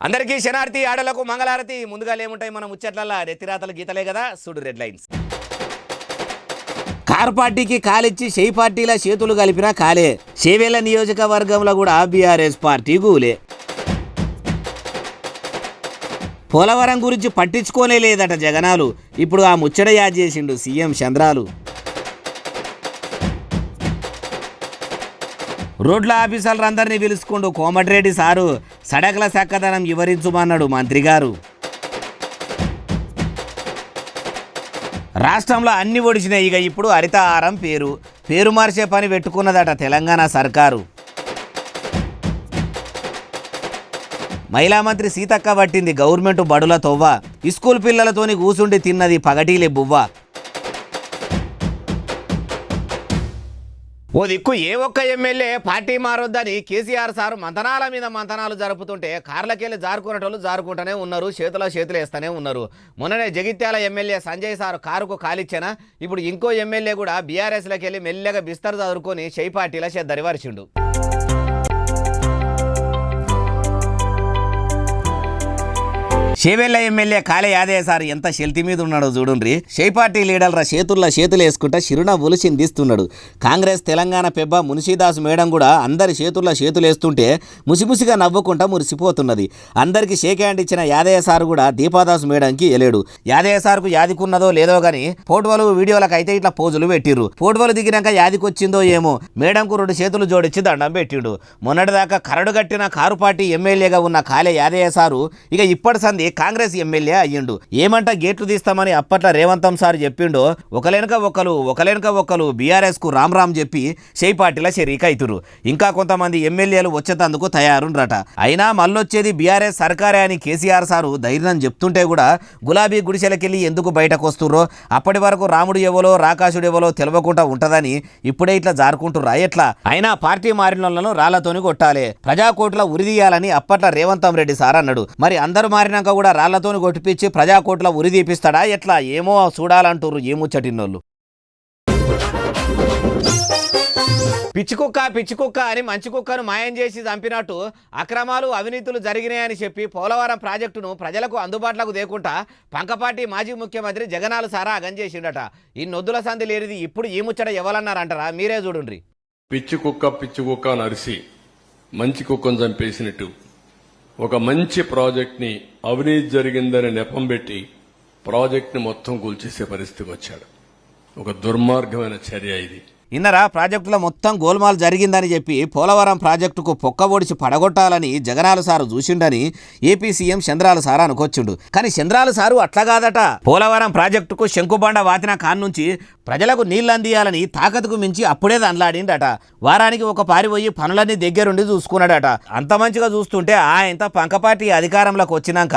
అందరికీ శనార్థి ఆడలకు మంగళారతి. ముందుగా ఏముంటాయి మన ముచ్చట్లల్లా రెత్తిరాతల గీతలే కదా, చూడు రెడ్ లైన్స్. కారు పార్టీకి కాలిచ్చి షెయి పార్టీల చేతులు కలిపిన కాలే. చేవేళ్ల నియోజకవర్గంలో కూడా బీఆర్ఎస్ పార్టీ గూలే. పోలవరం గురించి పట్టించుకోనే లేదట జగనాలు. ఇప్పుడు ఆ ముచ్చట యాద్ చేసిండు సీఎం చంద్రాలు. రోడ్ల ఆఫీసర్లందరినీ పిలుచుకుంటూ కోమటిరెడ్డి సారు సడకుల చక్కదనం వివరించుమన్నాడు మంత్రి గారు. రాష్ట్రంలో అన్ని ఒడిచినాయి. ఇక ఇప్పుడు హరితహారం పేరు మార్చే పని పెట్టుకున్నదట తెలంగాణ సర్కారు. మహిళా మంత్రి సీతక్క పట్టింది గవర్నమెంట్ బడుల తొవ్వ. స్కూల్ పిల్లలతోని కూసుండి తిన్నది పగటీలే బువ్వ. ఓ దిక్కు ఏ ఒక్క ఎమ్మెల్యే పార్టీ మారొద్దని కేసీఆర్ సారు మంతనాల మీద మంతనాలు జరుపుతుంటే కార్లకెళ్ళి జారుకునేటోళ్ళు జారుకుంటూనే ఉన్నారు, చేతులు వేస్తూనే ఉన్నారు. మొన్ననే జగిత్యాల ఎమ్మెల్యే సంజయ్ సారు కారుకు కాలిచ్చానా, ఇప్పుడు ఇంకో ఎమ్మెల్యే కూడా బీఆర్ఎస్లోకి వెళ్ళి మెల్లగా బిస్తరు చదువుకొని షెయి పార్టీల చెద్దరి వరిచిండు. చేవేళ్ల ఎమ్మెల్యే కాలే యాదయ్య సార్ ఎంత శెల్తి మీద ఉన్నాడో చూడండి. షెయి పార్టీ లీడర్ల చేతులు వేసుకుంటా చిరునవ్వులు చిందిస్తున్నాడు. కాంగ్రెస్ తెలంగాణ పెబ్బ మున్షీదాస్ మేడం కూడా అందరి చేతుల్లో వేస్తుంటే ముసిముసిగా నవ్వుకుంటా మురిసిపోతున్నది. అందరికి షేక్ హ్యాండ్ ఇచ్చిన యాదయ్య సార్ కూడా దీపాదాస్ మేడంకి ఎలేడు. యాదయ్య సార్కు యాదికున్నదో లేదో గాని ఫోటోలు వీడియోలకు అయితే ఇట్లా పోజులు పెట్టిర్రు. ఫోటోలు దిగినాక యాదికొచ్చిందో ఏమో మేడంకు 2 చేతులు జోడించి దండం పెట్టిండు. మొన్నటిదాకా కరడు కట్టిన కారు పార్టీ ఎమ్మెల్యేగా ఉన్న కాలే యాదయ్య సారు ఇక ఇప్పటి సంది కాంగ్రెస్ ఎమ్మెల్యే అయ్యిండు. ఏమంట గేట్లు తీస్తామని అప్పట్లో రేవంతం సార్ చెప్పిండో ఒకలేనక ఒక్కలు బీఆర్ఎస్ కు రామ్ చెప్పి షెయి పార్టీల షరీకైతురు. ఇంకా కొంతమంది ఎమ్మెల్యేలు వచ్చేటందుకు తయారుండ్రట. అయినా మళ్ళొచ్చేది బీఆర్ఎస్ సర్కారే అని కేసీఆర్ సారు ధైర్యం చెప్తుంటే కూడా గులాబీ గుడిసెలకెళ్ళి ఎందుకు బయటకు వస్తుర్రో, అప్పటి వరకు రాముడు ఎవలో రాకాశుడు ఎవలో తెలవకుండా ఉంటదని ఇప్పుడే ఇట్లా జారుకుంటుర్రా ఎట్లా? అయినా పార్టీ మారినోళ్లను రాళ్లతోని కొట్టాలి, ప్రజాకోట్ల ఉరిదీయాలని అప్పట్లో రేవంతం రెడ్డి సార్ అన్నాడు. మరి అందరూ మారినాక కూడా రాళ్లతోని కొట్టిపించి ప్రజాకోట్ల ఉరిదీపిస్తాడా ఎట్లా? ఏమో చూడాలంటారు ఏ ముచ్చటిన్నోళ్ళు. పిచ్చికుక్క అని మంచి కుక్కను మాయం చేసి చంపినట్టు అక్రమాలు అవినీతులు జరిగినాయని చెప్పి పోలవరం ప్రాజెక్టును ప్రజలకు అందుబాటులోకి దేకుంటా పంకపాటి మాజీ ముఖ్యమంత్రి జగనాలు సారా అగం చేసిండట. ఈ నొద్దుల సంధి లేనిది ఇప్పుడు ఈ ముచ్చట ఎవరన్నారంటారా? మీరే చూడుండ్రి. పిచ్చి కుక్క నరిసి మంచి కుక్కను చంపేసినట్టు ఒక మంచి ప్రాజెక్ట్ ని అవినీతి జరిగిందని నెపం పెట్టి ప్రాజెక్ట్ ని మొత్తం కూల్చేసే పరిస్థితికి వచ్చాడు. ఒక దుర్మార్గమైన చర్య ఇది. ఇన్నరా ప్రాజెక్టులో మొత్తం గోల్మాల్ జరిగిందని చెప్పి పోలవరం ప్రాజెక్టుకు పొక్క ఒడిచి పడగొట్టాలని జగనాలు సారు చూసిండని ఏపీ సీఎం చంద్రాల సారు అనుకొచ్చిండు. కానీ చంద్రాల సారు అట్లా కాదట. పోలవరం ప్రాజెక్టుకు శంకుబండ వాతిన కాన్నుంచి ప్రజలకు నీళ్లు అందియాలని తాకతుకు మించి అప్పుడే దండ్లాడిండట. వారానికి ఒక పారిపోయి పనులన్నీ దగ్గరుండి చూసుకున్నాడట. అంత మంచిగా చూస్తుంటే ఆయనతో పంకపాటి అధికారంలోకి వచ్చినాక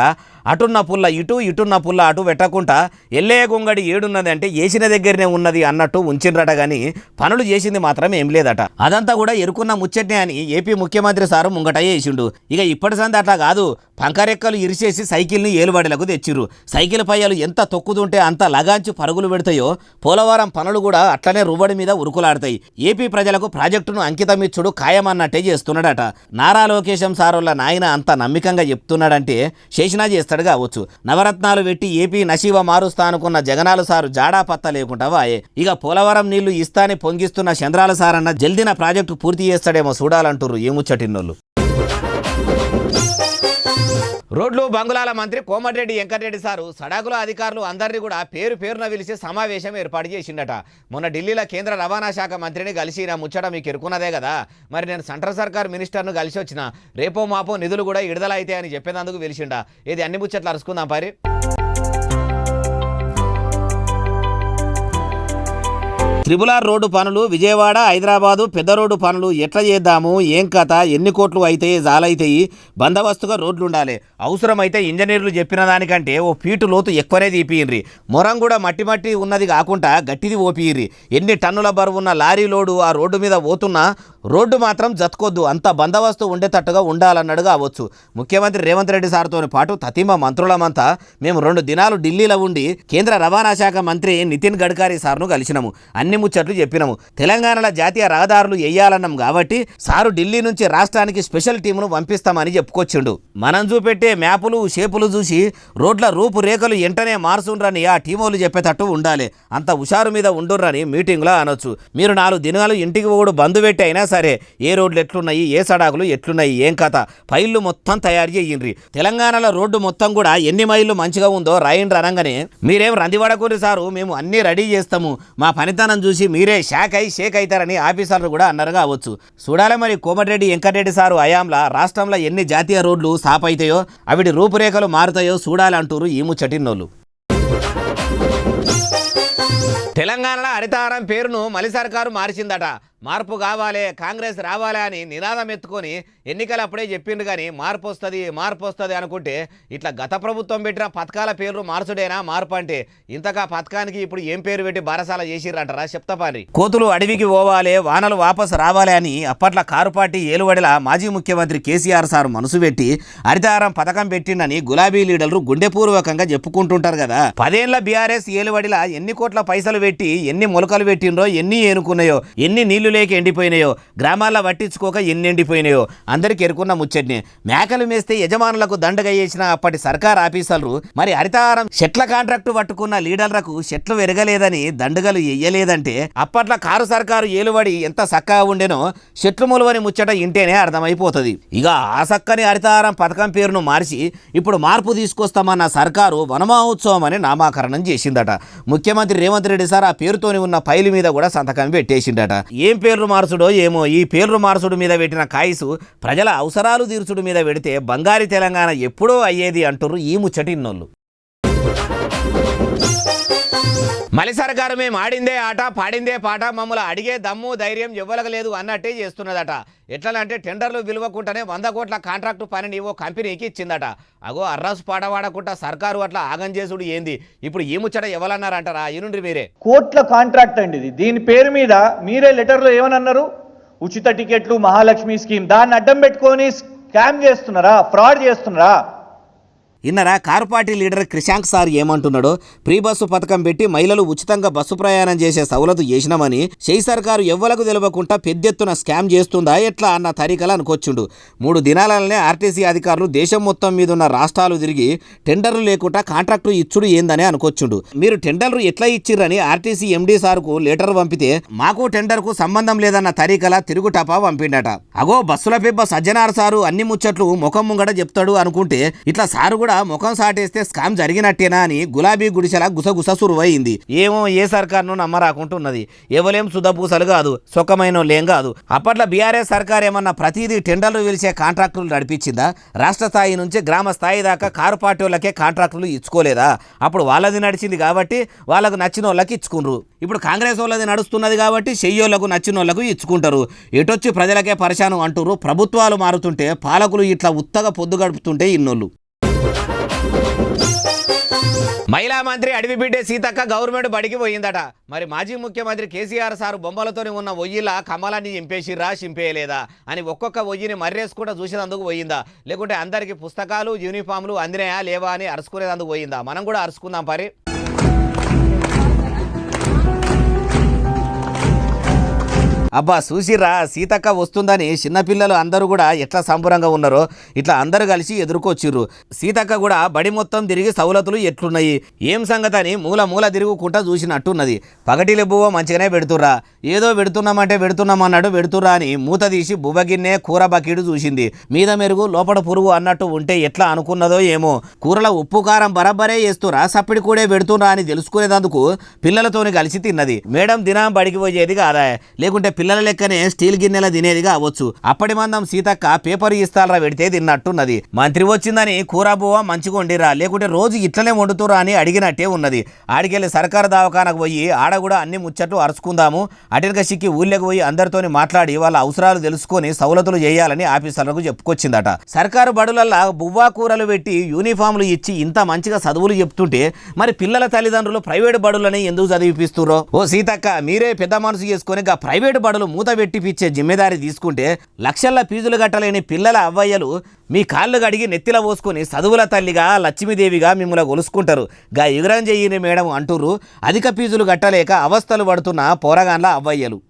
అటున్న పుల్ల ఇటున్న పుల్ల అటు పెట్టకుండా ఎల్లే గొంగడి ఏడున్నది అంటే ఏసిన దగ్గరనే ఉన్నది అన్నట్టు ఉంచిండ్రట. గాని పనులు చేసింది మాత్రం ఏం లేదట. అదంతా కూడా ఎరుకున్న ముచ్చట్నే అని ఏపీ ముఖ్యమంత్రి సారు ముంగట చేసిండు. ఇక ఇప్పటి సంది అట్లా కాదు, పంకరెక్కలు ఇరిచేసి సైకిల్ని ఏలుబడిలకు తెచ్చిర్రు. సైకిల్ పయ్యలు ఎంత తొక్కుతుంటే అంత లగాంచి పరుగులు పెడతాయో పోలవరం పనులు కూడా అట్లనే రుబడి మీద ఉరుకులాడతాయి. ఏపీ ప్రజలకు ప్రాజెక్టును అంకితమిచ్చుడు ఖాయమన్నట్టే చేస్తున్నాడట. నారా లోకేశం సారోళ్ళ నాయన అంత నమ్మికంగా చెప్తున్నాడంటే చేసినా చేస్తాడు కావచ్చు. నవరత్నాలు పెట్టి ఏపీ నశీవ మారుస్తా అనుకున్న జగనాలు సారు జాడా పత్తా లేకుండా వాయే. ఇక పోలవరం నీళ్లు ఇస్తాని పొంగిస్తున్న చంద్రాల సారన్న జల్దిన ప్రాజెక్టు పూర్తి చేస్తాడేమో చూడాలంటుర్రు ఏముచ్చటిన్నోళ్ళు. రోడ్లు బంగుళాల మంత్రి కోమటిరెడ్డి వెంకటరెడ్డి సారు సడాకుల అధికారులు అందరినీ కూడా పేరున పిలిచి సమావేశం ఏర్పాటు చేసిండట. మొన్న ఢిల్లీలో కేంద్ర రవాణా శాఖ మంత్రిని కలిసి నా ముచ్చట మీకు ఎరుకున్నదే కదా. మరి నేను సెంట్రల్ సర్కార్ మినిస్టర్ను కలిసి వచ్చిన, రేపో మాపో నిధులు కూడా విడుదల అయితే అని చెప్పేందుకు పిలిచిండా. ఇది అన్ని ముచ్చట్లు అరుచుకుందాం పరి. త్రిబులార్ రోడ్డు పనులు విజయవాడ హైదరాబాదు పెద్ద రోడ్డు పనులు ఎట్లా చేద్దాము, ఏం కథ, ఎన్ని కోట్లు అయితే జాలైతాయి, బందోబస్తుగా రోడ్లు ఉండాలి. అవసరమైతే ఇంజనీర్లు చెప్పిన దానికంటే ఓ ఫీటు లోతు ఎక్కువనే తీపియ్యండ్రి. మొరం కూడా మట్టి ఉన్నది కాకుండా గట్టిది ఓపియ్యండ్రి. ఎన్ని టన్నుల బరువున్న లారీ లోడు ఆ రోడ్డు మీద పోతున్నా రోడ్డు మాత్రం జతకొద్దు, అంత బందోబస్తు ఉండేటట్టుగా ఉండాలన్నాడు కావచ్చు. ముఖ్యమంత్రి రేవంత్ రెడ్డి సార్తో పాటు తతిమ మంత్రులమంతా మేము 2 దినాలు ఢిల్లీలో ఉండి కేంద్ర రవాణా శాఖ మంత్రి నితిన్ గడ్కరీ సార్ను కలిసినాము, అన్ని ముచ్చట్లు చెప్పినాము. తెలంగాణలో జాతీయ రహదారులు వేయాలన్నాం కాబట్టి సారు ఢిల్లీ నుంచి రాష్ట్రానికి స్పెషల్ టీమును పంపిస్తామని చెప్పుకొచ్చిండు. మనం చూపెట్టే మ్యాపులు షేపులు చూసి రోడ్ల రూపురేఖలు వెంటనే మార్చుండ్రని ఆ టీమోలు చెప్పేటట్టు ఉండాలి, అంత హుషారు మీద ఉండుర్రని మీటింగ్లో అనొచ్చు. మీరు 4 దినాలు ఇంటికి పోడు బంధు పెట్టి అయినా సరే ఏ రోడ్లు ఎట్లున్నాయి, ఏ సడాకులు ఎట్లున్నాయి, ఏం కథ ఫైళ్లు మొత్తం తయారు చేయండి. తెలంగాణలో రోడ్డు మొత్తం కూడా ఎన్ని మైళ్ళు మంచిగా ఉందో రాయండ్రి అనగానే మీరేం రందివడకూరి సారు, మేము అన్నీ రెడీ చేస్తాము, మా పనితనం చూసి మీరే షేక్ అవుతారని ఆఫీసర్లు కూడా అన్నారు కావచ్చు. చూడాలి మరి కోమటిరెడ్డి వెంకటరెడ్డి సారు హయాంలా రాష్ట్రంలో ఎన్ని జాతీయ రోడ్లు సాప్ అవుతాయో, అవిటి రూపురేఖలు మారుతాయో చూడాలంటారు ఈ ముచ్చటిన్నోళ్ళు. తెలంగాణలో హరితహారం పేరును మలి సర్కారు మార్చిందట. మార్పు కావాలి, కాంగ్రెస్ రావాలి అని నినాదం ఎత్తుకొని ఎన్నికలు అప్పుడే చెప్పిండు. కానీ మార్పు వస్తుంది అనుకుంటే ఇట్లా గత ప్రభుత్వం పెట్టిన పథకాల పేర్లు మార్చుడేనా మార్పు అంటే? ఇంతగా పథకానికి ఇప్పుడు ఏం పేరు పెట్టి బారసాల చేసిర్రంటారా చెప్తాపారి. కోతులు అడవికి పోవాలి, వానలు వాపసు రావాలి అని అప్పట్లో కారు పార్టీ ఏలువడిల మాజీ ముఖ్యమంత్రి కేసీఆర్ సార్ మనసు పెట్టి హరితహారం పథకం పెట్టిండని గులాబీ లీడర్లు గుండెపూర్వకంగా చెప్పుకుంటుంటారు కదా. 10 ఏళ్ల బీఆర్ఎస్ ఏలువడిల ఎన్ని కోట్ల పైసలు పెట్టి ఎన్ని మొలకలు పెట్టిండ్రో, ఎన్ని ఏనుకున్నాయో, ఎన్ని నీళ్లు లేక ఎండిపోయినాయో, గ్రామాల్లో పట్టించుకోక ఎన్ని ఎండిపోయినాయో అందరికి ఎరుకున్న ముచ్చట్ని. మేకలు మేస్తే యజమానులకు దండగా చేసిన అప్పటి సర్కార్ ఆఫీసర్లు మరి హరితహారం చెట్ల కాంట్రాక్టు పట్టుకున్న లీడర్లకు చెట్లు వెరగలేదని దండగలు ఎయ్యలేదంటే అప్పట్లో కారు సర్కారు ఏలుబడి ఎంత చక్కగా ఉండేనో చెట్లు మూలవని ముచ్చట ఇంటేనే అర్థమైపోతుంది. ఇక ఆ చక్కని హరితహారం పథకం పేరును మార్చి ఇప్పుడు మార్పు తీసుకొస్తామన్న సర్కారు వనమహోత్సవం అని నామకరణం చేసిందట. ముఖ్యమంత్రి రేవంత్ రెడ్డి సార్ ఆ పేరుతోని ఉన్న ఫైలు మీద కూడా సంతకం పెట్టేసిందట. ఏం పేర్లు మార్చుడో ఏమో, ఈ పేర్లు మార్చుడు మీద పెట్టిన కాయసు ప్రజల అవసరాలు తీర్చుడు మీద పెడితే బంగారు తెలంగాణ ఎప్పుడో అయ్యేది అంటారు ఈ ముచ్చటిన్నోళ్ళు. మలి సర్కారు మేము ఆడిందే ఆట పాడిందే పాట, మమ్మల్ని అడిగే దమ్ము ధైర్యం ఎవ్వలకు లేదు అన్నట్టే చేస్తున్నదట. ఎట్లంటే టెండర్లు విలువకుండానే 100 కోట్ల కాంట్రాక్టు పనిని ఓ కంపెనీకి ఇచ్చిందట. అగో అర్రాసు పాడవాడకుండా సర్కారు అట్లా ఆగం చేసుడు ఏంది? ఇప్పుడు ఈ ముచ్చట ఎవరన్నారంటారా? ఇనుండ్రి మీరే. కోట్ల కాంట్రాక్ట్ అండి ఇది. దీని పేరు మీద మీరే లెటర్లో ఏమన్నారు? ఉచిత టికెట్లు, మహాలక్ష్మి స్కీమ్. దాన్ని అడ్డం పెట్టుకొని స్కామ్ చేస్తున్నారా, ఫ్రాడ్ చేస్తున్నారా? ఇన్నరా car party leader Krishank sir ఏమంటున్నాడో, ప్రీ బస్సు పథకం పెట్టి మహిళలు ఉచితంగా బస్సు ప్రయాణం చేసే సవలతు చేసినామని షెయి సర్కారు ఎవ్వలకు తెలియకుండా పెద్దెత్తున స్కామ్ చేస్తుందా ఎట్లా అన్న తరీకలు అనుకొచ్చుండు. 3 దినాలనే ఆర్టీసీ అధికారులు దేశం మొత్తం మీద ఉన్న రాష్ట్రాలు తిరిగి టెండర్లు లేకుండా కాంట్రాక్టు ఇచ్చుడు ఏందని అనుకొచ్చుండు. మీరు టెండర్లు ఎట్లా ఇచ్చిర్రని ఆర్టీసీ ఎండీ సార్కు లెటర్ పంపితే మాకు టెండర్కు సంబంధం లేదన్న తరీకలా తిరుగుటపా పంపిండట. అగో బస్సుల పెబ్బ సజ్జనార్ సారు అన్ని ముచ్చట్లు ముఖం ముంగట చెప్తాడు అనుకుంటే ఇట్లా సారు కూడా ముఖం సాటేస్తే స్కామ్ జరిగినట్టేనా అని గులాబీ గుడిసెల గుసగుస సురువైంది. ఏమో ఏ సర్కార్ను నమ్మరాకుంటున్నది. ఎవలేం సుధపూసలు కాదు, సొక్కమైనోళ్ళేం కాదు. అప్పట్లో బీఆర్ఎస్ సర్కార్ ఏమన్నా ప్రతిదీ టెండర్లు పిలిచే కాంట్రాక్టులు నడిపించిందా? రాష్ట్ర స్థాయి నుంచి గ్రామ స్థాయి దాకా కారు పార్టీ వాళ్ళకే కాంట్రాక్టులు ఇచ్చుకోలేదా? అప్పుడు వాళ్ళది నడిచింది కాబట్టి వాళ్ళకు నచ్చిన వాళ్ళకి ఇచ్చుకుండ్రు. ఇప్పుడు కాంగ్రెస్ వాళ్ళది నడుస్తున్నది కాబట్టి చెయ్యోళ్లకు నచ్చిన వాళ్ళకు ఇచ్చుకుంటారు. ఎటొచ్చి ప్రజలకే పరిశాను అంటారు. ప్రభుత్వాలు మారుతుంటే పాలకులు ఇట్లా ఉత్తగా పొద్దు గడుపుతుంటే ఇన్నోళ్ళు. మహిళా మంత్రి అడవి బిడ్డే సీతక్క గవర్నమెంట్ బడికి పోయిందట. మరి మాజీ ముఖ్యమంత్రి కేసీఆర్ సారు బొమ్మలతోనే ఉన్న ఒయ్యిలా కమలాన్ని చింపేసిర్రా చింపేయలేదా అని ఒక్కొక్క ఒయ్యిని మర్రేసుకుంటా చూసేందుకు పోయిందా, లేకుంటే అందరికి పుస్తకాలు యూనిఫామ్లు అందినాయా లేవా అని అరుచుకునేందుకు పోయిందా? మనం కూడా అరుచుకుందాం పరి. అబ్బా చూసిర్రా, సీతక్క వస్తుందని చిన్నపిల్లలు అందరూ కూడా ఎట్లా సంబరంగా ఉన్నారో ఇట్లా అందరూ కలిసి ఎదుర్కొచ్చిర్రు. సీతక్క కూడా బడి మొత్తం తిరిగి సౌలతులు ఎట్లున్నాయి ఏం సంగతి అని మూల మూల తిరుగుకుంటా చూసినట్టున్నది. పగటిలు బువ్వ మంచిగానే పెడుతుర్రా, ఏదో పెడుతున్నామంటే పెడుతున్నామన్నాడు పెడుతుర్రా అని మూత తీసి బువ్వగిన్నే కూర బకీడు చూసింది. మీద మెరుగు లోపల పురుగు అన్నట్టు ఉంటే ఎట్లా అనుకున్నదో ఏమో. కూరలో ఉప్పు కారం బరబ్బరే వేస్తురా, సప్పిడి కూడే పెడుతుర్రా అని తెలుసుకునేందుకు పిల్లలతోని కలిసి తిన్నది. మేడం దినం బడికి పోయేది కాదా, లేకుంటే పిల్లల లెక్కనే స్టీల్ గిన్నెల తినేది కావచ్చు. అప్పటి మందం సీతక్క పేపర్ ఇస్తాలరా పెడితే తిన్నట్టున్నది. మంత్రి వచ్చిందని కూర బువ్వ మంచిగా వండిరా, లేకుంటే రోజు ఇట్లనే వండుతురా అని అడిగినట్టే ఉన్నది. ఆడికెళ్ళి సర్కారు దవాఖానకు పోయి ఆడ కూడా అన్ని ముచ్చట్లు అరుచుకుందాము, అటెనక సిక్కి ఊళ్ళకి పోయి అందరితోని మాట్లాడి వాళ్ళ అవసరాలు తెలుసుకొని సౌలతులు చేయాలని ఆఫీసర్లకు చెప్పుకొచ్చిందట. సర్కారు బడులల్లా బువ్వా కూరలు పెట్టి యూనిఫామ్లు ఇచ్చి ఇంత మంచిగా చదువులు చెప్తుంటే మరి పిల్లల తల్లిదండ్రులు ప్రైవేటు బడులని ఎందుకు చదివిపిస్తురో? ఓ సీతక్క, మీరే పెద్ద మనసు చేసుకొని ప్రైవేటు బడులు మూత పెట్టిపిచ్చే జిమ్మెదారి తీసుకుంటే లక్షల ఫీజులు కట్టలేని పిల్లల అవ్వయ్యలు మీ కాళ్ళు గడిగి నెత్తిల పోసుకొని చదువుల తల్లిగా లక్ష్మీదేవిగా మిమ్మల్ని గొలుసుకుంటారు. గా ఎగురం చెయ్యని మేడం అంటూరు అధిక ఫీజులు కట్టలేక అవస్థలు పడుతున్న పోరగాన్ల అవ్వయ్యలు.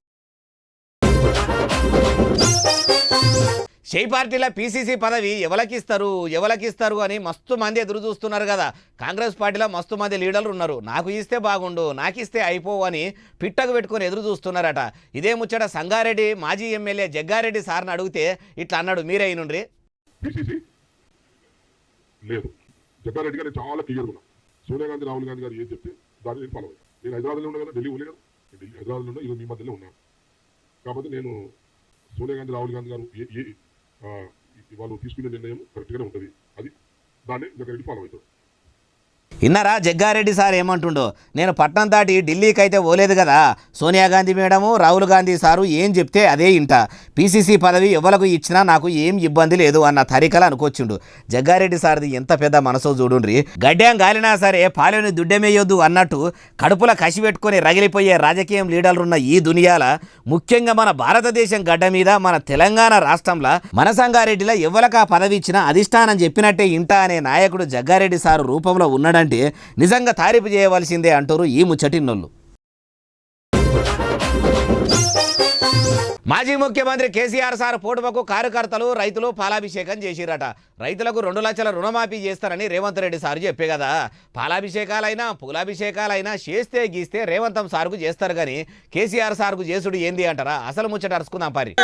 షై పార్టీల పీసీసీ పదవి ఎవలకిస్తారు అని మస్తు మంది ఎదురు చూస్తున్నారు కదా. కాంగ్రెస్ పార్టీలో మస్తు మంది లీడర్లు ఉన్నారు. నాకు ఇస్తే బాగుండు, నాకు ఇస్తే అయిపోవు అని పిట్టకు పెట్టుకొని ఎదురు చూస్తున్నారట. ఇదే ముచ్చట సంగారెడ్డి మాజీ ఎమ్మెల్యే జగ్గారెడ్డి సార్ని అడిగితే ఇట్లా అన్నాడు. మీరే అయినుండ్రి. లేదు, జగ్గారెడ్డి గారు చాలా క్లియర్ ఉన్నా. సోనియా గాంధీ రాహుల్ గాంధీ గారు ఏం చెప్తే దాన్ని నేను ఫాలో అయ్యాను. నేను హైదరాబాద్లో ఉన్నా కదా, ఢిల్లీ ఉన్నా కదా, హైదరాబాద్లో ఉన్నా, ఈరోజు మీ మధ్యలో ఉన్నాను. కాబట్టి నేను సోనియా గాంధీ రాహుల్ గాంధీ గారు వాళ్ళు తీసుకునే నిర్ణయం కరెక్ట్గానే ఉంటుంది. అది దాన్ని జగ్గారెడ్డి ఫాలో అవుతారు. ఇన్నారా జగ్గారెడ్డి సార్ ఏమంటుండో? నేను పట్నం దాటి ఢిల్లీకి అయితే పోలేదు కదా. సోనియా గాంధీ మేడము రాహుల్ గాంధీ సారు ఏం చెప్తే అదే ఇంట. పీసీసీ పదవి ఎవరికి ఇచ్చినా నాకు ఏం ఇబ్బంది లేదు అన్న తరికలు అనుకొచ్చిండు. జగ్గారెడ్డి సార్ది ఎంత పెద్ద మనసో చూడుండ్రి. గడ్డ్యాం గాలినా సరే పాలెని దుడ్డమేయొద్దు అన్నట్టు కడుపుల కసి పెట్టుకొని రగిలిపోయే రాజకీయం లీడర్లున్న ఈ దునియాల, ముఖ్యంగా మన భారతదేశం గడ్డ మీద మన తెలంగాణ రాష్ట్రంలో మన సంగారెడ్డిలో ఎవరికి ఆ పదవి ఇచ్చినా అధిష్టానం చెప్పినట్టే ఇంట అనే నాయకుడు జగ్గారెడ్డి సారు రూపంలో ఉన్నాడంటే నిజంగా తారీఫు చేయవలసిందే అంటారు ఈ ముచ్చటిన్నోళ్ళు. మాజీ ముఖ్యమంత్రి కేసీఆర్ సార్ పోటువకు కార్యకర్తలు రైతులు పాలాభిషేకం చేసిరట. రైతులకు 2 లక్షల రుణమాఫీ చేస్తారని రేవంత్ రెడ్డి సారు చెప్పే కదా. పాలాభిషేకాలైనా పూలాభిషేకాలైనా చేస్తే గీస్తే రేవంతం సార్కు చేస్తారు కానీ కేసీఆర్ సార్కు చేసుడు ఏంది అంటారా? అసలు ముచ్చట అరుచుకుందాం పారి.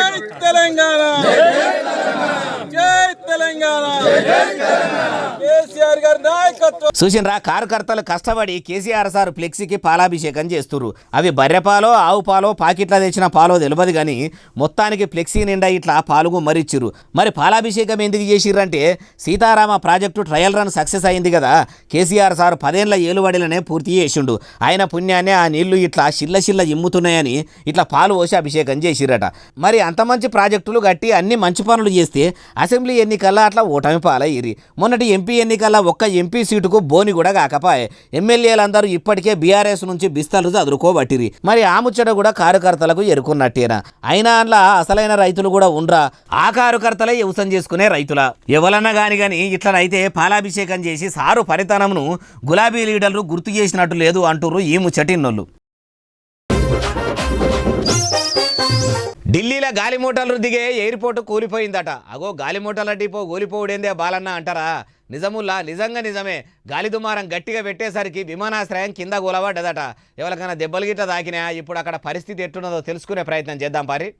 చూసినరా, కార్యకర్తలు కష్టపడి కేసీఆర్ సార్ ఫ్లెక్సీకి పాలాభిషేకం చేస్తున్నారు. అవి బర్రెపాలో ఆవు పాలో పాకిట్లో తెచ్చిన పాలో తెలియదు కానీ మొత్తానికి ఫ్లెక్సీ నిండా ఇట్లా పాలుగు మరిచ్చిర్రు. మరి పాలాభిషేకం ఎందుకు చేసిర్రంటే Sitarama project trial run success అయింది కదా. కేసీఆర్ సార్ 10 ఏళ్ల ఏలుబడిలనే పూర్తి చేసిండు. ఆయన పుణ్యాన్నే ఆ నీళ్లు ఇట్లా చిల్ల ఇమ్ముతున్నాయని ఇట్లా పాలు పోసి అభిషేకం చేసిరట. మరి అంత మంచి ప్రాజెక్టులు కట్టి అన్ని మంచి పనులు చేస్తే అసెంబ్లీ ఎన్నికల్లో అట్లా ఓటమి పాలయ్యిరి. మొన్నటి ఎంపీ ఎన్నికల్లో ఒక్క ఎంపీ సీటుకు బోని కూడా కాకపాయే. ఎమ్మెల్యేలందరూ ఇప్పటికే బీఆర్ఎస్ నుంచి బిస్తలు చదువుకోబట్టిరి. మరి ఆ ముచ్చట కూడా కార్యకర్తలకు ఎరుకున్నట్టేనా? అయినా అందులో అసలైన రైతులు కూడా ఉండ్రా. ఆ కార్యకర్తలే వ్యవసాయం చేసుకునే రైతుల ఎవరన్నా కానీ ఇట్లనైతే పాలాభిషేకం చేసి సారు పరితనమును గులాబీ లీడర్లు గుర్తు చేసినట్టు లేదు అంటుర్రు ఈ ముచ్చటిన్నోళ్ళు. ఢిల్లీలో గాలి మోటార్లు దిగే ఎయిర్పోర్ట్ కూలిపోయిందట. అగో గాలి మోటార్ల డిపో కూలిపోవడేందే బాలన్న అంటారా? నిజముల్లా నిజంగా నిజమే. గాలి దుమారం గట్టిగా పెట్టేసరికి విమానాశ్రయం కింద కూలబడ్డదట. ఎవరికైనా దెబ్బలు గిట్ట తాకినా ఇప్పుడు అక్కడ పరిస్థితి ఎట్టున్నదో తెలుసుకునే ప్రయత్నం చేద్దాం పారి.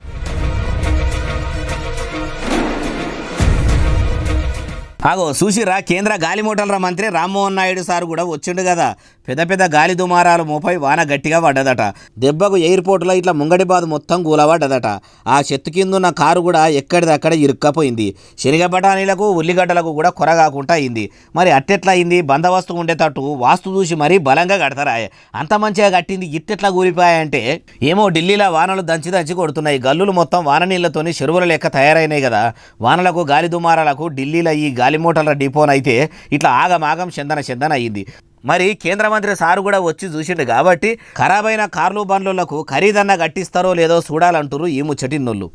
ఆగో చూసిరా, కేంద్ర గాలి మోటార్ల మంత్రి రామ్మోహన్ నాయుడు సార్ కూడా వచ్చిండు కదా. పెద్ద గాలి దుమారాలు మోపై వాన గట్టిగా పడ్డదట. దెబ్బకు ఎయిర్పోర్టులో ఇట్లా ముంగడి బాదు మొత్తం కూలబడ్డదట. ఆ చెత్త కిందున్న కారు కూడా ఎక్కడిదక్కడ ఇరుక్కపోయింది. శనగ బఠానీలకు ఉల్లిగడ్డలకు కూడా కొరగాకుండా అయింది. మరి అట్టెట్లా అయింది? బందోబస్తు ఉండేటట్టు వాస్తు చూసి మరీ బలంగా కడతారా? అంత మంచిగా కట్టింది ఇట్టెట్లా కూలిపోయాయంటే ఏమో ఢిల్లీలో వానలు దంచి కొడుతున్నాయి. గల్లులు మొత్తం వాన నీళ్లతోని చెరువుల లెక్క తయారైనాయి కదా. వానలకు గాలి దుమారాలకు ఢిల్లీలో ఈ గాలి మోటార్ల డిపోనైతే ఇట్లా ఆగమాగం చందన అయ్యింది. మరి కేంద్ర మంత్రి సారు కూడా వచ్చి చూసిండు కాబట్టి ఖరాబైన కార్లు బండ్లకు ఖరీదన్న కట్టిస్తారో లేదో చూడాలంటారు ఈ ముచ్చటిన్నోళ్ళు.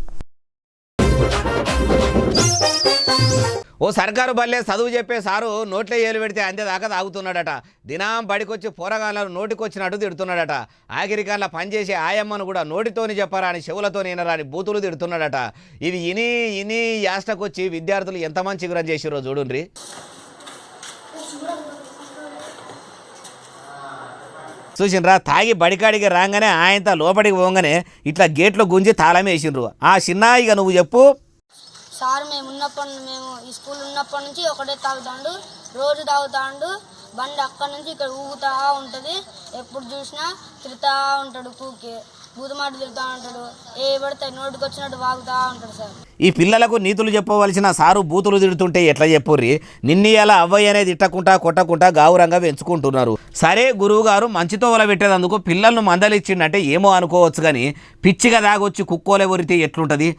ఓ సర్కారు బల్లే చదువు చెప్పే సారు నోట్లే ఏలు పెడితే అంతేదాకా తాగుతున్నాడట. దినం బడికొచ్చి పోరగాళ్ళను నోటికొచ్చినట్టు తిడుతున్నాడట. ఆఖరికాళ్ళ పనిచేసే ఆయమ్మను కూడా నోటితోని చెప్పరా అని చెవులతో వినరాని బూతులు తిడుతున్నాడట. ఇవి ఇని యాస్టకొచ్చి విద్యార్థులు ఎంత మంచి గురం చేసిరో చూడుండ్రి. చూసిండ్రా, తాగి బడికాడికి రాగానే ఆయనతో లోపలికి పోగానే ఇట్లా గేట్లో గుంజి తాళం వేసిండ్రు. ఆ చిన్న ఇక నువ్వు చెప్పు. సార్ మేము ఈ స్కూల్ ఉన్నప్పటి నుంచి ఒకటే తాగుతాండు, రోజు తాగుతాండు. బండి అక్కడి నుంచి ఇక్కడ ఊగుతా ఉంటుంది. ఎప్పుడు చూసినా తిరుగుతూ ఉంటాడు. కూకే బూతమాట తిరుగుతూ ఉంటాడు. ఏ పడితే నోటికి వచ్చినట్టు వాగుతూ ఉంటాడు సార్. ఈ పిల్లలకు నీతులు చెప్పవలసిన సారు బూతులు తిడుతుంటే ఎట్లా చెప్పుర్రి? నిన్నీయాల అవ్వయ్య అనేది తిట్టకుండా కొట్టకుండా గౌరవంగా పెంచుకుంటున్నారు. సరే గురువు గారు మంచితో వల పెట్టేందుకు పిల్లలను మందలిచ్చిండంటే ఏమో అనుకోవచ్చు కానీ పిచ్చిగా దాగొచ్చి కుక్కోలే ఒరితే ఎట్లుంటుంది?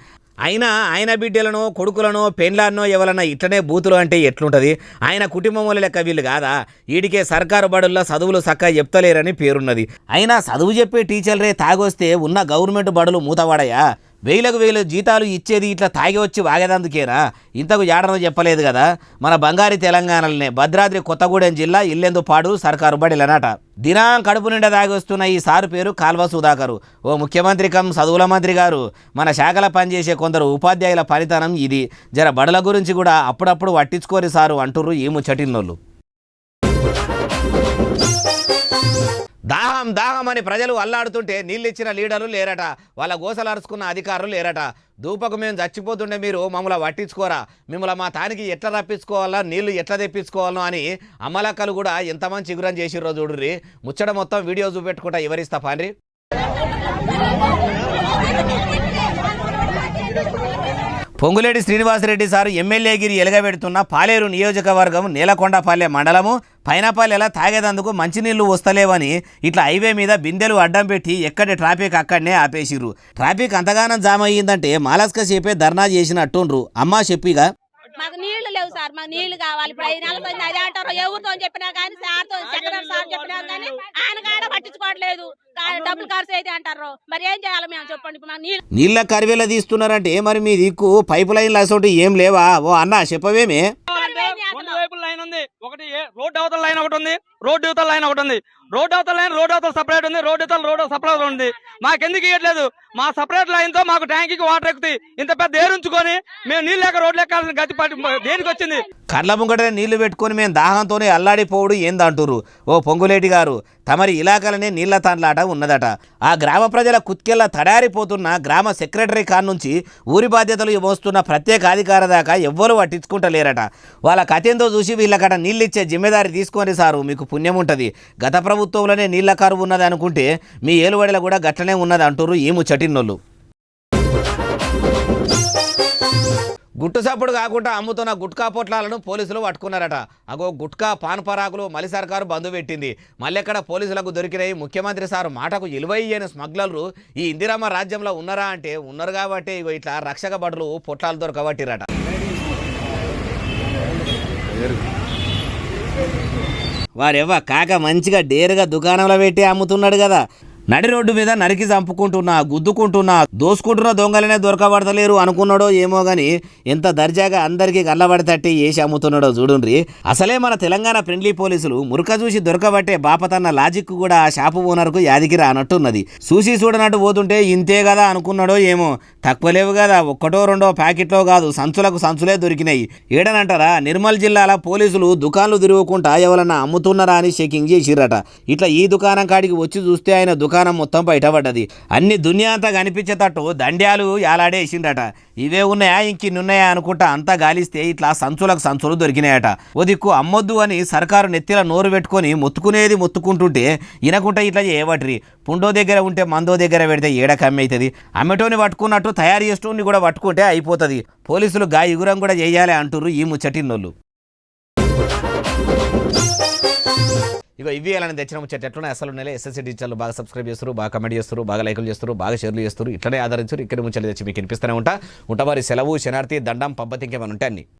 అయినా ఆయన బిడ్డలను కొడుకులను పెండ్లాన్నో ఎవరన్నా ఇట్లనే బూతులు అంటే ఎట్లుంటుంది? ఆయన కుటుంబం వల్ల లెక్క వీళ్ళు కాదా? వీడికే సర్కారు బడుల్లో చదువులు చక్కగా చెప్తలేరని పేరున్నది. అయినా చదువు చెప్పే టీచర్లే తాగొస్తే ఉన్న గవర్నమెంట్ బడులు మూతవాడయా? వేలకు వేలు జీతాలు ఇచ్చేది ఇట్లా తాగి వచ్చి వాగేదందుకేనా? ఇంతకు ఏడనో చెప్పలేదు కదా. మన బంగారు తెలంగాణలోనే భద్రాద్రి కొత్తగూడెం జిల్లా ఇల్లెందుపాడు సర్కారు బడిలనట. దినం కడుపు నిండా తాగి వస్తున్న ఈ సారు పేరు కాల్వ సుధాకరు. ఓ ముఖ్యమంత్రి కం చదువుల మంత్రి గారు, మన శాఖల పనిచేసే కొందరు ఉపాధ్యాయుల ఫలితనం ఇది. జర బడుల గురించి కూడా అప్పుడప్పుడు పట్టించుకోరి సారు అంటుర్రు ఈ ముచ్చటిన్నోళ్ళు. దాహం దాహం అని ప్రజలు అల్లాడుతుంటే నీళ్ళిచ్చిన లీడర్లు లేరట, వాళ్ళ గోసలు అరుచుకున్న అధికారులు లేరట. దూపకు మేము చచ్చిపోతుండే మీరు మమ్మల్ని పట్టించుకోరా, మిమ్మల్ని మా తానికి ఎట్లా రప్పించుకోవాలా, నీళ్లు ఎట్లా తెప్పించుకోవాలో అని అమ్మలక్కలు కూడా ఎంతమంది చిగురం చేసిర్రో చూడుర్రి. ముచ్చట మొత్తం వీడియో చూపెట్టుకుంటా వివరిస్తా పాండ్రి. పొంగులేటి శ్రీనివాసరెడ్డి సారు ఎమ్మెల్యేగిరి ఎలగబెడుతున్న పాలేరు నియోజకవర్గం నేలకొండపల్లె మండలము పైనపల్లెలా తాగేదందుకు మంచినీళ్లు వస్తలేవని ఇట్లా హైవే మీద బిందెలు అడ్డం పెట్టి ఎక్కడి ట్రాఫిక్ అక్కడనే ఆపేసిర్రు. ట్రాఫిక్ అంతగానం జామ్ అయ్యిందంటే మాలస్క సేపే ధర్నా చేసినట్టుండ్రు. అమ్మా చెప్పిగా మాకు నీళ్లు లేవు సార్, మాకు నీళ్లు కావాలి. ఇప్పుడు 5 నెలలు అదే అంటారు. ఎవరితో చెప్పినా కానీ సార్తో సెక్రటరీ సార్ చెప్పినా కానీ ఆయన కాడ పట్టించుకోవట్లేదు. డబ్బులు ఖర్చు అయితే అంటారు. మరి ఏం చేయాలి మేము చెప్పండి. ఇప్పుడు మాకు నీళ్ళ కరివేలా తీస్తున్నారంటే మరి మీ దిక్కు పైపు లైన్లు అసలు ఏం లేవా? ఓ అన్న చెప్పవేమే. రెండు వైపుల లైన్ ఉంది. ఒకటి రోడ్డు అవతల లైన్ ఒకటి ఉంది, రోడ్డు అవతల లైన్ ఒకటి ఉంది. రోడ్డు అవతల లైన్ రోడ్డు అవతల సపరేట్ ఉంది, రోడ్డు సపరేట్ ఉంది. మాకెందుకు ఇవ్వట్లేదు? మా సపరేట్ లైన్ తో మాకు ట్యాంకీకి వాటర్ ఎక్కుతాయి. ఇంత పెద్ద ఏరుంచుకొని మేము నీళ్ళు లేక రోడ్లు ఎక్కాల్సిన గతి దేనికి వచ్చింది? కళ్ళ ముంగటే నీళ్లు పెట్టుకుని మేము దాహంతోనే అల్లాడిపోవుడు ఏందంటురు? ఓ పొంగులేటి గారు, తమరి ఇలాకాలనే నీళ్ల తాండ్లాట ఉన్నదట. ఆ గ్రామ ప్రజల కుత్కెళ్ళ తడారిపోతున్న గ్రామ సెక్రటరీ కాడ నుంచి ఊరి బాధ్యతలు మోస్తున్న ప్రత్యేక అధికార దాకా ఎవ్వరూ పట్టించుకుంటలేరట. వాళ్ళ కథేందో చూసి వీళ్ళకట నీళ్ళిచ్చే జిమ్మెదారి తీసుకొని సారు, మీకు పుణ్యం ఉంటుంది. గత ప్రభుత్వంలోనే నీళ్ల కరువు ఉన్నది అనుకుంటే మీ ఏలుబడిలో కూడా గట్లనే ఉన్నది అంటురు ఈ ముచ్చటిన్నోళ్ళు. గుట్టు సప్పుడు కాకుండా అమ్ముతున్న గుట్కా పొట్లాలను పోలీసులు పట్టుకున్నారట. అగో గుట్కా పాన్ పరాకులు మలి సర్కారు బంధు పెట్టింది. మళ్ళెక్కడ పోలీసులకు దొరికినాయి? ముఖ్యమంత్రి సారు మాటకు ఇలువయ్యని స్మగ్లర్లు ఈ ఇందిరమ్మ రాజ్యంలో ఉన్నారా అంటే ఉన్నారు కాబట్టి ఇగో ఇట్లా రక్షక భటులు పొట్లాలు దొరకబట్టిరట. వారెవ్వ కాక మంచిగా డేరుగా దుకాణంలో పెట్టి అమ్ముతున్నాడు కదా. నడి రోడ్డు మీద నరికి చంపుకుంటున్నా, గుద్దుకుంటున్నా, దోసుకుంటున్న దొంగలనే దొరకబడతలేరు అనుకున్నాడో ఏమో గాని ఎంత దర్జాగా అందరికీ కళ్ళబడితట్టి వేసి అమ్ముతున్నాడో చూడుండ్రి. అసలే మన తెలంగాణ ఫ్రెండ్లీ పోలీసులు మురక చూసి దొరకబట్టే బాపతన్న లాజిక్ కూడా ఆ షాపు ఓనర్కు యాదిగిరి అన్నట్టున్నది. చూసి చూడనట్టు పోతుంటే ఇంతే కదా అనుకున్నాడో ఏమో. తక్కువ లేవు కదా, ఒక్కటో రెండో ప్యాకెట్లో కాదు సంచులకు సంచులే దొరికినాయి. ఏడనంటారా, నిర్మల్ జిల్లాల పోలీసులు దుకాన్లు తిరుగుకుంటా ఎవరన్నా అమ్ముతున్నారా అని చెకింగ్ చేసిరట. ఇట్లా ఈ దుకాణం కాడికి వచ్చి చూస్తే ఆయన దుకాణం మొత్తం బయటపడ్డది. అన్ని దునియా అంతా కనిపించేటట్టు దండ్యాలు యాలాడేసిండట. ఇవే ఉన్నాయా ఇంకిన్నున్నాయా అనుకుంటా అంతా గాలిస్తే ఇట్లా సంచులకు సంచులు దొరికినాయట. ఓ దిక్కు అమ్మొద్దు అని సర్కారు నెత్తిల నోరు పెట్టుకొని మొత్తుకునేది మొత్తుకుంటుంటే ఇనకుంటా ఇట్లా చేయబట్రి. పుండో దగ్గర ఉంటే మందో దగ్గర పెడితే ఏడ కమ్మి అవుతుంది. అమ్మటోని పట్టుకున్నట్టు తయారు చేసేటోని కూడా పట్టుకుంటే అయిపోతుంది. పోలీసులు గాయగురం కూడా చేయాలి అంటుర్రు ఈ ముచ్చటిన్నోళ్ళు. ఇగో ఇవి అలానే తెచ్చిన ముచ్చట ఎట్లనే అసలు నెల ఎస్ఎస్సీ టీచర్లు బాగా సబ్స్క్రైబ్ చేస్తారు, బాగా కమెంట్ చేస్తారు, బాగా లైకులు చేస్తారు, బాగా షేర్లు చేస్తారు. ఇట్లనే ఆదరించారు. ఇక్కడ ముచ్చట్లు తెచ్చి మీకు వినిపిస్తూనే ఉంటా. వారి సెలవు శనార్థి దండం పబ్బతి ఇంకేమైనా ఉంటాయి.